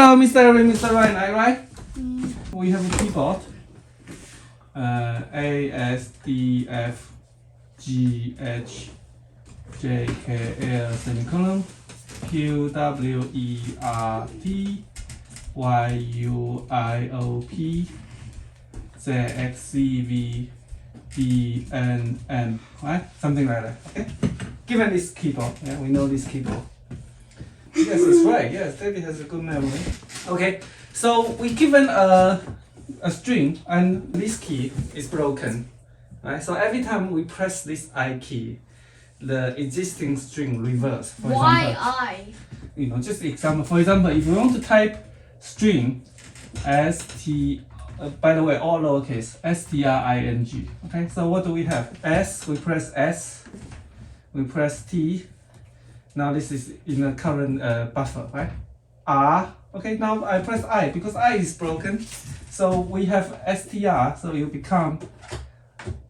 Hello, Mr. Ryan, right? We have a keyboard. A, S, D, F, G, H, J, K, L, semicolon, Q, W, E, R, T, Y, U, I, O, P, Z, X, C, V, D, N, M, right? Something like that, okay? Given this keyboard, yeah, we know this keyboard. Yes, that's right. Yes, David has a good memory. Okay, so we given a string and this key is broken. Right? So every time we press this I key, the existing string reverse. For Why example, I? Just example. For example, if we want to type string st, by the way, all lowercase, string. Okay, so what do we have? We press S, we press T. Now this is in the current buffer, right? R. Okay, now I press I because I is broken. So we have str, so it will become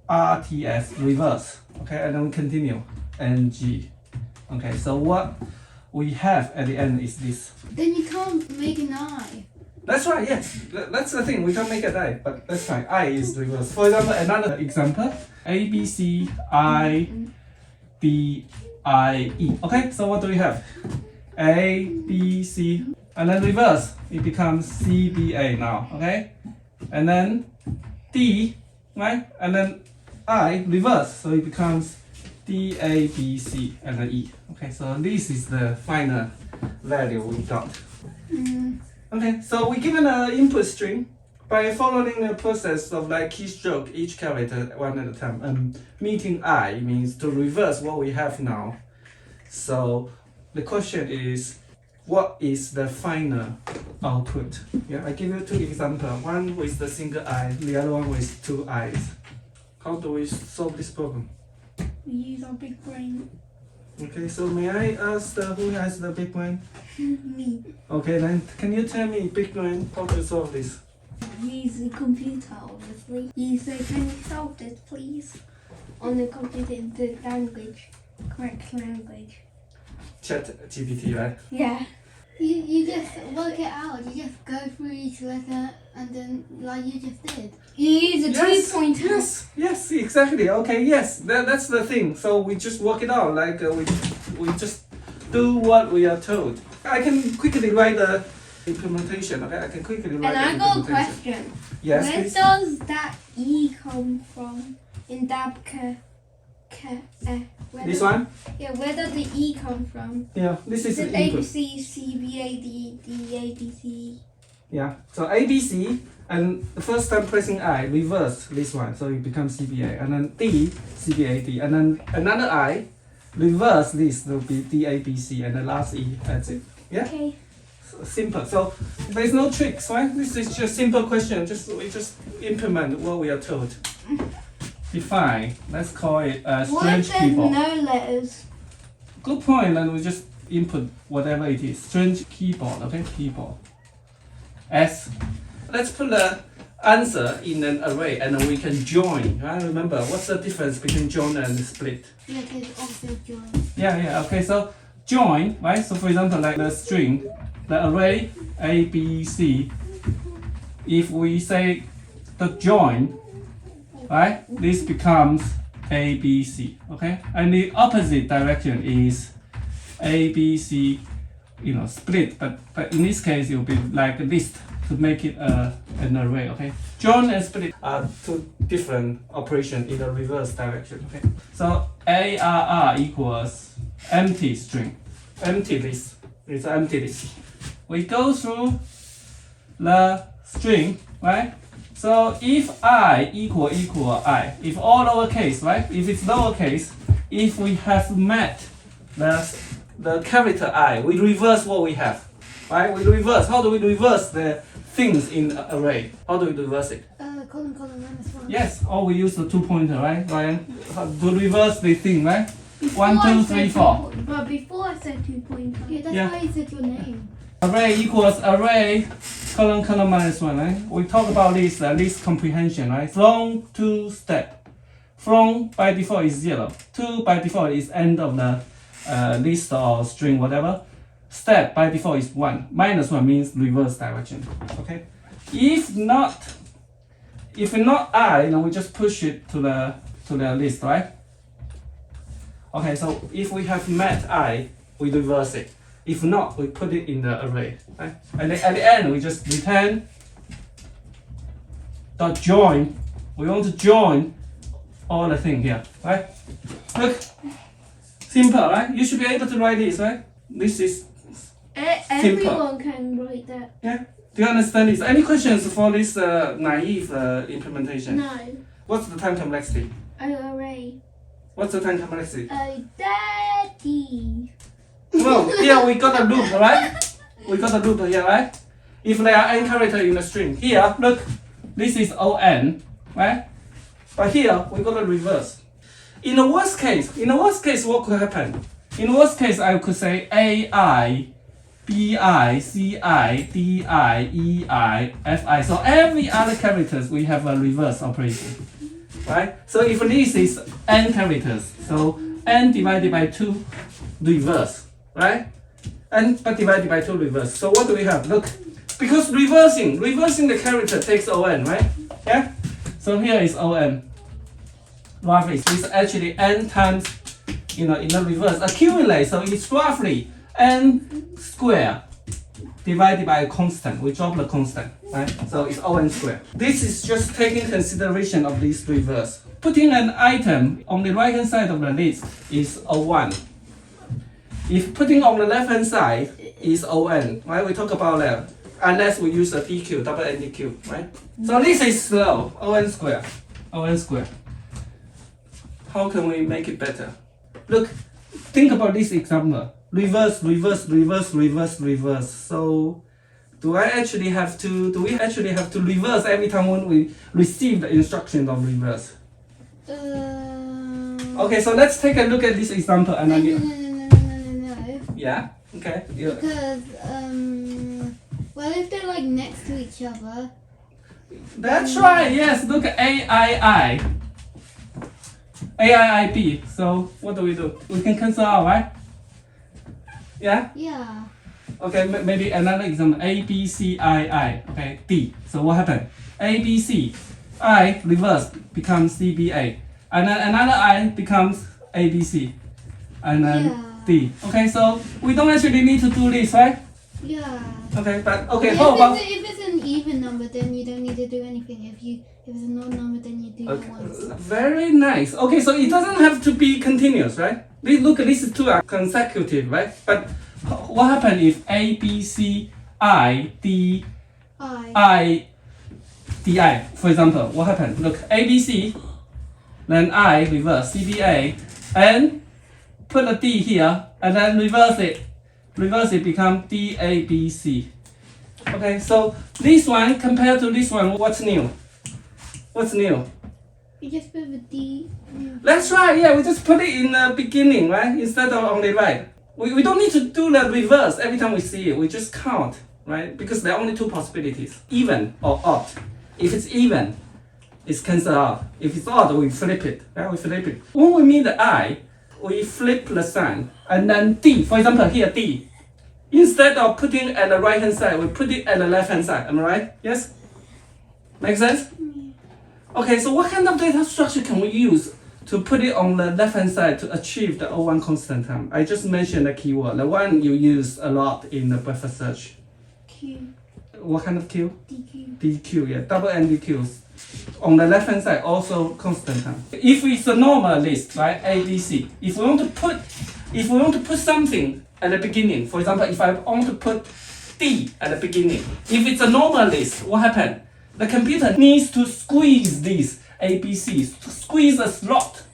rts, reverse. Okay, and then we continue. ng. Okay, so what we have at the end is this. Then you can't make an I. That's right, yes. That's the thing, we can't make an I, but that's fine. I is reverse. For example, another example, A, B, C, I, D, I, E. Okay, so what do we have? A, B, C, and then reverse. It becomes C, B, A now, okay? And then D, right? And then I, reverse. So it becomes D, A, B, C, and then E. Okay, so this is the final value we got. Okay, so we given an input string. By following the process of like keystroke each character one at a time, meeting I means to reverse what we have now. So the question is, what is the final output? Yeah, I give you two examples. One with the single I, the other one with two I's. How do we solve this problem? We use our big brain. Okay, so may I ask who has the big brain? Me. Okay, then can you tell me, big brain, how to solve this? Use the computer, obviously. You say, can you solve this, please? On the computer, in the language, correct language. Chat GPT, right? Yeah. You just work it out. You just go through each letter and then, like you just did. You use a two-pointer. Yes, exactly. Okay, yes, that's the thing. So we just work it out. Like we just do what we are told. I can quickly write the implementation. Okay, I can quickly write. And I got a question. Yes, Where please. does that E come from in dabka? This one? Yeah, where does the E come from? Yeah, this is Is the it A, B, input. C, C, B, A, D, D, A, B, C? Yeah, so ABC, and the first time pressing I, reverse this one, so it becomes CBA, and then D, CBAD, and then another I, reverse this will be DABC, and the last E, that's it. Yeah? Okay. So simple. So there's no tricks, right? This is just simple question. We just implement what we are told. Define. Let's call it a What strange if there's keyboard. no letters? Good point. And we just input whatever it is. Strange keyboard. Okay, keyboard. S. Let's put the answer in an array, and then we can join. Right? Remember, what's the difference between join and split? Yeah, there's also join. Yeah. Okay, so join, right? So for example, like the string, the array A, B, C. If we say the join, right? This becomes A, B, C. Okay, and the opposite direction is A, B, C. Split, but in this case it will be like a list to make it an array. Okay, join and split are two different operations in the reverse direction. Okay, so ARR equals empty string, empty list. It's an empty list. We go through the string, right? So if I equal I, if all lowercase, right? If it's lowercase, if we have met the character I, we reverse what we have, right? We reverse. How do we reverse the things in an array? How do we reverse it? Column, -1. Yes, or we use the 2-pointer, right, Ryan? To reverse the thing, right? Before 1, I 2, said 3, 4. But before I said 2-pointer. Yeah, that's Yeah. why you said your name. Array equals array, colon, -1, right? We talk about this list comprehension, right? From to step. From by default is 0. To by default is end of the list or string, whatever. step by default is 1. -1 means reverse direction. Okay. If not I, then we just push it to the list, right? Okay, so if we have met I, we reverse it. If not, we put it in the array, right? And then at the end, we just return dot join. We want to join all the thing here, right? Look, simple, right? You should be able to write this, right? This is Everyone can write that. yeah. Do you understand this? Any questions for this naive implementation? No. What's the time complexity? Array. What's the time complexity? Daddy. Well, here we got a loop, right? We got a loop here, right? If there are n characters in the string, here, look, this is on, right? But here we got a reverse. In the worst case, what could happen? In the worst case, I could say AI, BI, CI, DI, EI, FI. So every other characters we have a reverse operation, right? So if this is n characters, so n divided by 2 reverse, right? N but divided by 2 reverse. So what do we have? Look, because reversing the character takes on, right? Yeah. So here is on. Roughly, so it's actually n times, in the reverse accumulate. So it's roughly n square divided by a constant. We drop the constant, right? So it's on square. This is just taking consideration of this reverse. Putting an item on the right hand side of the list is O1. If putting on the left hand side is ON, right? We talk about that. Unless we use a DQ, double NDQ, right? So this is slow, ON square. How can we make it better? Look, think about this example. Reverse. So do we actually have to reverse every time when we receive the instruction of reverse? Okay, so let's take a look at this example and then No. yeah, okay. Yeah. Because, well, if they're like next to each other. That's right, yes, look at AIIB. So what do? We can cancel out, right? Yeah? Yeah. Okay, maybe another example, ABCII, okay, D. So what happened? ABC, I reverse becomes CBA. And then another I becomes ABC. And then Yeah. D. Okay, so we don't actually need to do this, right? Yeah. Okay, but okay, If how about it's an even number, then you don't need to do anything. If it's an odd number, then you do it once. very nice. Okay, so it doesn't have to be continuous, right? Look, these two are consecutive, right? But what happens if A, B, C, I, D, I, D, I? For example, what happened? Look, A, B, C, then I reverse CBA, and put a D here, and then reverse it. Reverse it become DABC. Okay, so this one compared to this one, what's new? What's new? You just put a D. That's right, yeah, we just put it in the beginning, right? Instead of on the right. We don't need to do the reverse every time we see it. We just count, right? Because there are only two possibilities, even or odd. If it's even, it's cancelled out. If it's odd, we flip it, right? We flip it. When we mean the I, we flip the sign. And then D, for example, here D. Instead of putting at the right hand side, we put it at the left hand side. Am I right? Yes? Make sense? Okay, so what kind of data structure can we use to put it on the left hand side to achieve the O1 constant term? I just mentioned the keyword, the one you use a lot in the breadth search. Q. What kind of Q? DQ. DQ, yeah, double NDQs. On the left hand side, also constant term. If it's a normal list, right, A, B, C, if we want to put something at the beginning, for example, if I want to put D at the beginning, if it's a normal list, what happens? The computer needs to squeeze this ABC, squeeze a slot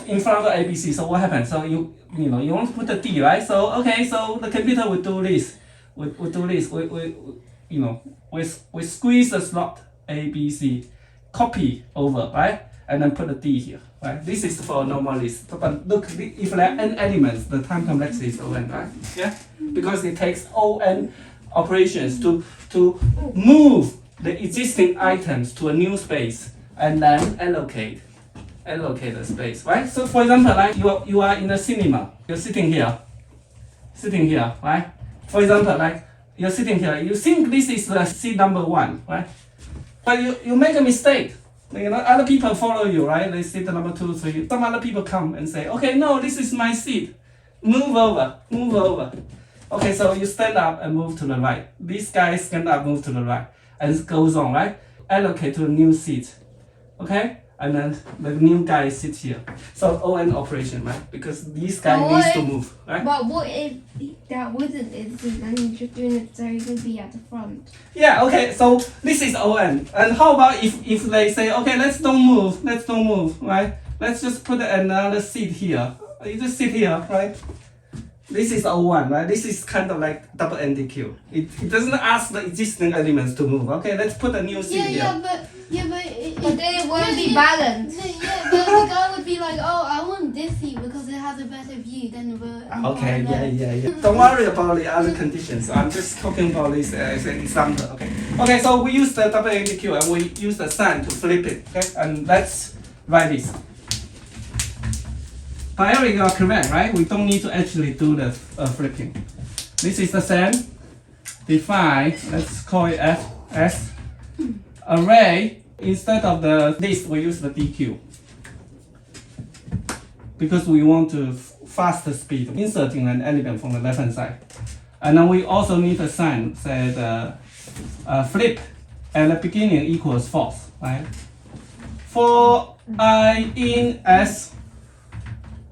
in front of the ABC. So what happens? So you want to put the D, right? So okay, so the computer will do this. We do this. We squeeze the slot ABC, copy over, right, and then put the D here, right? This is for a normal list. But look, if there are n elements, the time complexity is O(n), right? Yeah, because it takes O(n) operations to move the existing items to a new space and then allocate the space, right? So for example, like you are in a cinema, you're sitting here, sitting here, right? For example, like you're sitting here, you think this is the seat number 1, right? But you make a mistake. You know, other people follow you, right? They sit number 2, 3. Some other people come and say, okay, no, this is my seat. Move over, move over. Okay, so you stand up and move to the right. This guy stand up, move to the right. And it goes on, right? Allocate to a new seat. Okay? And then the new guy sits here. So ON operation, right? Because this guy needs to move, right? But what if that wasn't it and you're just doing it so you can be at the front? Yeah, okay, so this is ON. And how about if they say, okay, let's don't move, right? Let's just put another seat here. You just sit here, right? This is O1, right? This is kind of like double NDQ. It doesn't ask the existing elements to move. Okay, let's put a new seat here. But then it won't be balanced. Yeah, but the guy would be like, oh, I want this seat because it has a better view than the Okay, yeah. Don't worry about the other conditions. I'm just talking about this as an example. Okay, so we use the double NDQ and we use the sign to flip it. Okay, and let's write this. By you are correct, right? We don't need to actually do the flipping. This is the same. Define, let's call it F S. Array, instead of the list, we use the DQ. Because we want to faster speed, inserting an element from the left hand side. And then we also need a sign, say the flip at the beginning equals false, right? For I in S,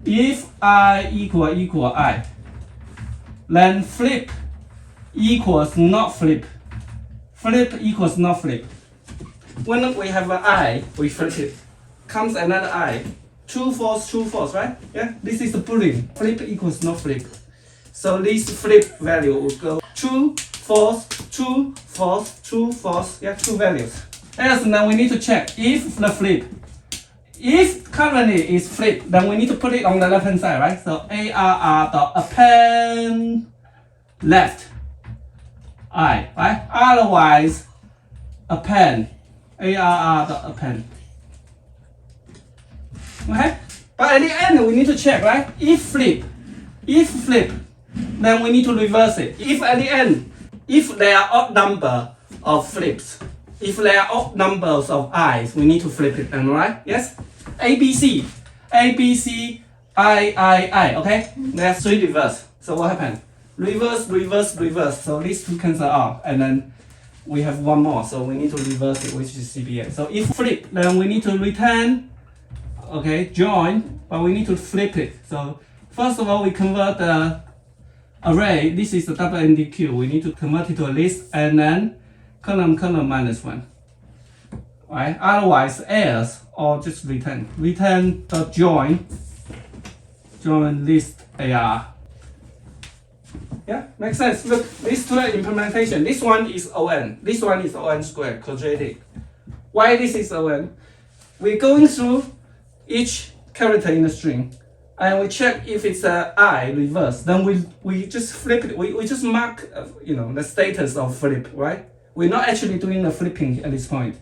if I equal I, then flip equals not flip. Flip equals not flip. When we have an I, we flip it. Comes another I. True, false, right? Yeah, this is the Boolean. Flip equals not flip. So this flip value will go true, false, true, false, true, false. Yeah, true values. Else now we need to check if the flip. If currently is flip, then we need to put it on the left hand side, right? So ARR.append left I, right? Otherwise, append ARR.append. Okay? But at the end, we need to check, right? If flip, then we need to reverse it. If at the end, if there are odd number of flips, if there are odd numbers of i's, we need to flip it, am I right? Yes? ABC, I, okay? There's 3 reverse. So what happened? Reverse. So these 2 cancel out, and then we have 1 more. So we need to reverse it, which is CBA. So if flip, then we need to return, okay, join, but we need to flip it. So first of all, we convert the array. This is the double NDQ. We need to convert it to a list, and then column -1. Right? Otherwise, else or just return join list AR. Yeah, makes sense. Look, these 2 implementation. This one is ON. This one is ON squared, quadratic. Why this is ON? We're going through each character in the string, and we check if it's I reverse. Then we just flip it. We just mark the status of flip, right? We're not actually doing the flipping at this point.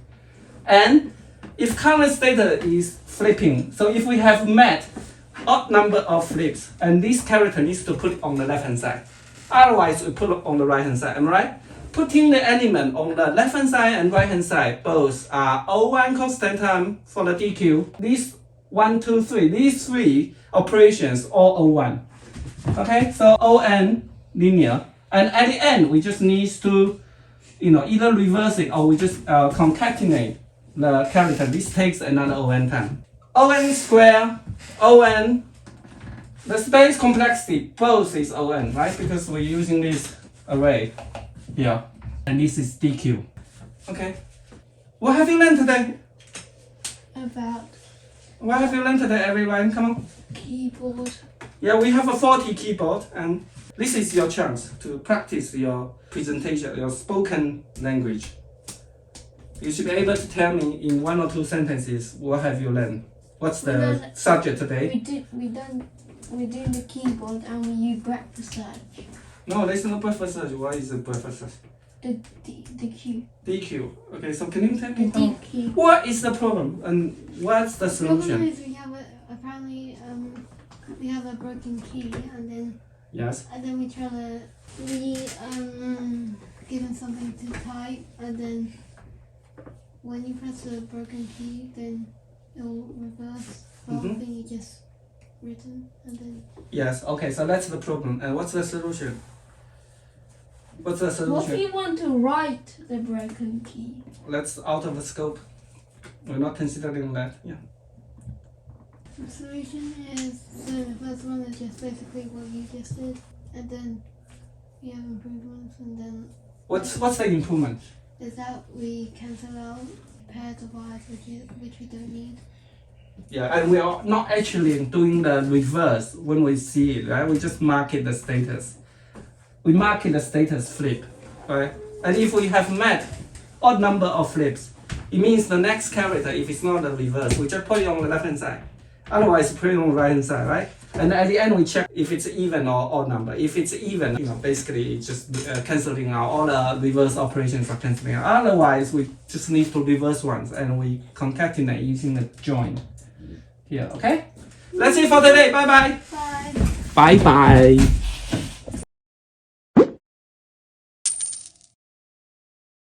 And if current status is flipping, so if we have met odd number of flips, and this character needs to put it on the left hand side. Otherwise, we put it on the right hand side. Am I right? Putting the element on the left hand side and right hand side, both are O1 constant term for the DQ. These 1, 2, 3, these 3 operations all O1. Okay, so ON linear, and at the end we just need to, either reverse it or we just concatenate the character. This takes another ON time. ON square, ON, the space complexity, both is ON, right? Because we're using this array here, and this is DQ. Okay, what have you learned today? What have you learned today, everyone? Come on. keyboard. Yeah, we have a 40 keyboard, and this is your chance to practice your presentation, your spoken language. You should be able to tell me in 1 or 2 sentences what have you learned. What's the subject today? We do the keyboard and we use breakfast search. No, there's no breakfast search. What is a breakfast search? The Q. DQ. Okay, so can you tell me The DQ. what is the problem and what's the The problem solution? is we have we have a broken key and then Yes. And then we try to give him something to type, and then when you press the broken key, then it will reverse the whole thing you just written, and then. Yes. Okay. So that's the problem. And what's the solution? What's the What solution? if you want to write the broken key? That's out of the scope. We're not considering that. Yeah. The solution is, so the first one is just basically what you just did, and then we have improvements, and then What's the improvement? is that we cancel out pairs of eyes which we don't need. Yeah, and we are not actually doing the reverse when we see it, right? We just mark it the status. We mark it the status flip, right? And if we have met odd number of flips, it means the next character, if it's not the reverse, we just put it on the left hand side. Otherwise, put it on the right hand side, right? And at the end, we check if it's even or odd number. If it's even, basically it's just canceling out all the reverse operations are canceling out. Otherwise, we just need to reverse ones and we concatenate using the join here, okay? That's it for today. Bye bye. Bye. Bye bye.